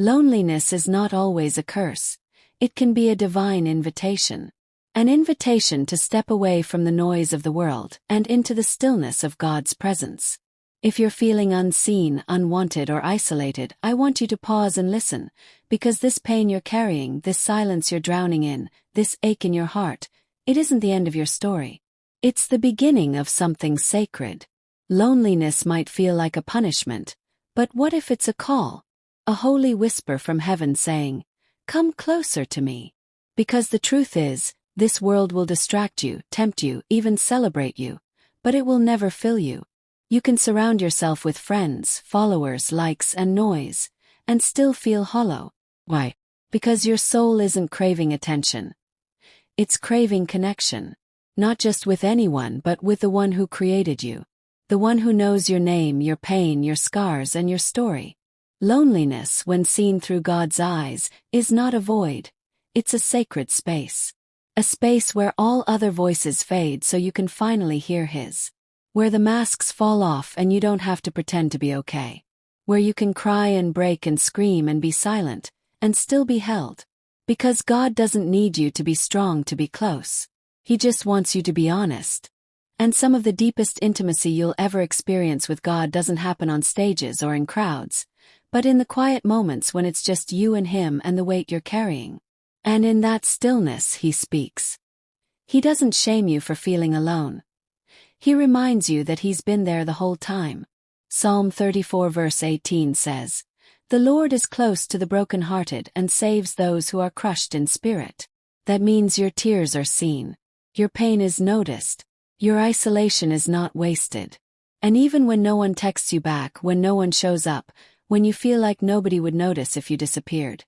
Loneliness is not always a curse. It can be a divine invitation. An invitation to step away from the noise of the world and into the stillness of God's presence. If you're feeling unseen, unwanted, or isolated, I want you to pause and listen, because this pain you're carrying, this silence you're drowning in, this ache in your heart, it isn't the end of your story. It's the beginning of something sacred. Loneliness might feel like a punishment, but what if it's a call? A holy whisper from heaven saying, "Come closer to me." Because the truth is, this world will distract you, tempt you, even celebrate you, but it will never fill you. You can surround yourself with friends, followers, likes, and noise, and still feel hollow. Why? Because your soul isn't craving attention. It's craving connection. Not just with anyone, but with the one who created you. The one who knows your name, your pain, your scars, and your story. Loneliness, when seen through God's eyes, is not a void. It's a sacred space. A space where all other voices fade so you can finally hear His. Where the masks fall off and you don't have to pretend to be okay. Where you can cry and break and scream and be silent, and still be held. Because God doesn't need you to be strong to be close. He just wants you to be honest. And some of the deepest intimacy you'll ever experience with God doesn't happen on stages or in crowds, but in the quiet moments when it's just you and Him and the weight you're carrying. And in that stillness He speaks. He doesn't shame you for feeling alone. He reminds you that He's been there the whole time. Psalm 34 verse 18 says, "The Lord is close to the brokenhearted and saves those who are crushed in spirit." That means your tears are seen. Your pain is noticed. Your isolation is not wasted. And even when no one texts you back, when no one shows up, when you feel like nobody would notice if you disappeared,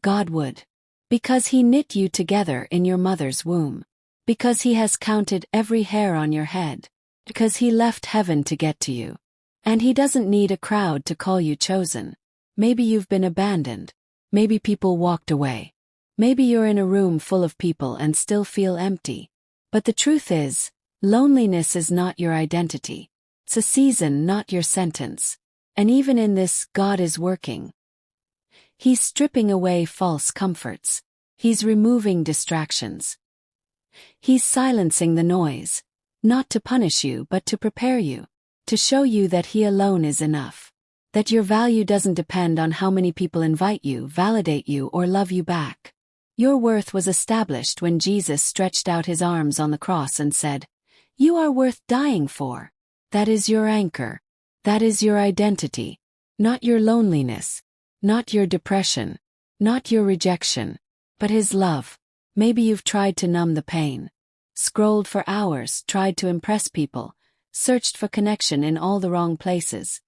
God would. Because He knit you together in your mother's womb. Because He has counted every hair on your head. Because He left heaven to get to you. And He doesn't need a crowd to call you chosen. Maybe you've been abandoned. Maybe people walked away. Maybe you're in a room full of people and still feel empty. But the truth is, loneliness is not your identity. It's a season, not your sentence. And even in this, God is working. He's stripping away false comforts. He's removing distractions. He's silencing the noise. Not to punish you, but to prepare you. To show you that He alone is enough. That your value doesn't depend on how many people invite you, validate you, or love you back. Your worth was established when Jesus stretched out His arms on the cross and said, "You are worth dying for." That is your anchor. That is your identity. Not your loneliness. Not your depression. Not your rejection. But His love. Maybe you've tried to numb the pain. Scrolled for hours, tried to impress people, searched for connection in all the wrong places,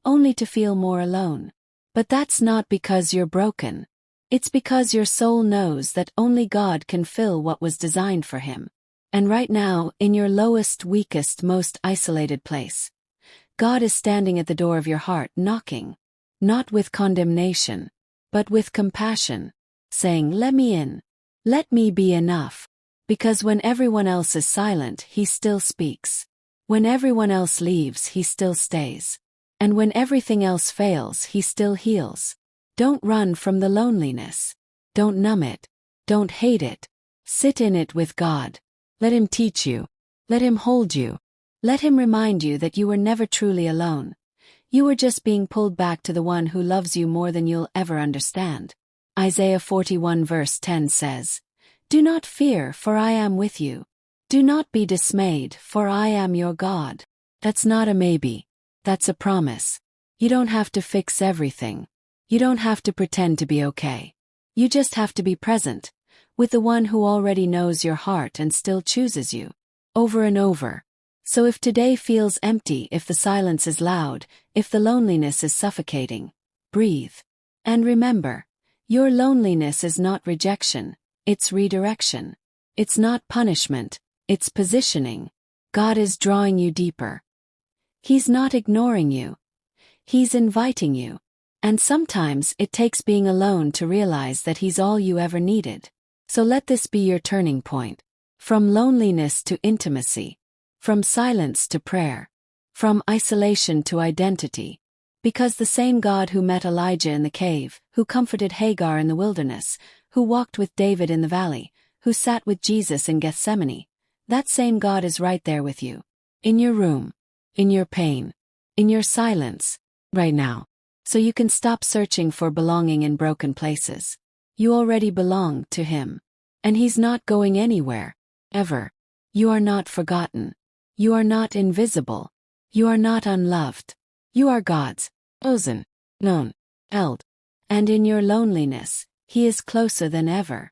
only to feel more alone. But that's not because you're broken. It's because your soul knows that only God can fill what was designed for Him. And right now, in your lowest, weakest, most isolated place, God is standing at the door of your heart knocking. Not with condemnation, but with compassion, saying, "Let me in. Let me be enough." Because when everyone else is silent, He still speaks. When everyone else leaves, He still stays. And when everything else fails, He still heals. Don't run from the loneliness. Don't numb it. Don't hate it. Sit in it with God. Let Him teach you. Let Him hold you. Let Him remind you that you were never truly alone. You were just being pulled back to the one who loves you more than you'll ever understand. Isaiah 41 verse 10 says, "Do not fear, for I am with you. Do not be dismayed, for I am your God." That's not a maybe. That's a promise. You don't have to fix everything. You don't have to pretend to be okay. You just have to be present, with the one who already knows your heart and still chooses you, over and over. So if today feels empty, if the silence is loud, if the loneliness is suffocating, breathe. And remember, your loneliness is not rejection. It's redirection. It's not punishment, it's positioning. God is drawing you deeper. He's not ignoring you. He's inviting you. And sometimes it takes being alone to realize that He's all you ever needed. So let this be your turning point. From loneliness to intimacy. From silence to prayer. From isolation to identity. Because the same God who met Elijah in the cave, who comforted Hagar in the wilderness, who walked with David in the valley, who sat with Jesus in Gethsemane, that same God is right there with you. In your room. In your pain. In your silence. Right now. So you can stop searching for belonging in broken places. You already belong to Him. And He's not going anywhere. Ever. You are not forgotten. You are not invisible. You are not unloved. You are God's. Chosen. Known. Held. And in your loneliness, He is closer than ever.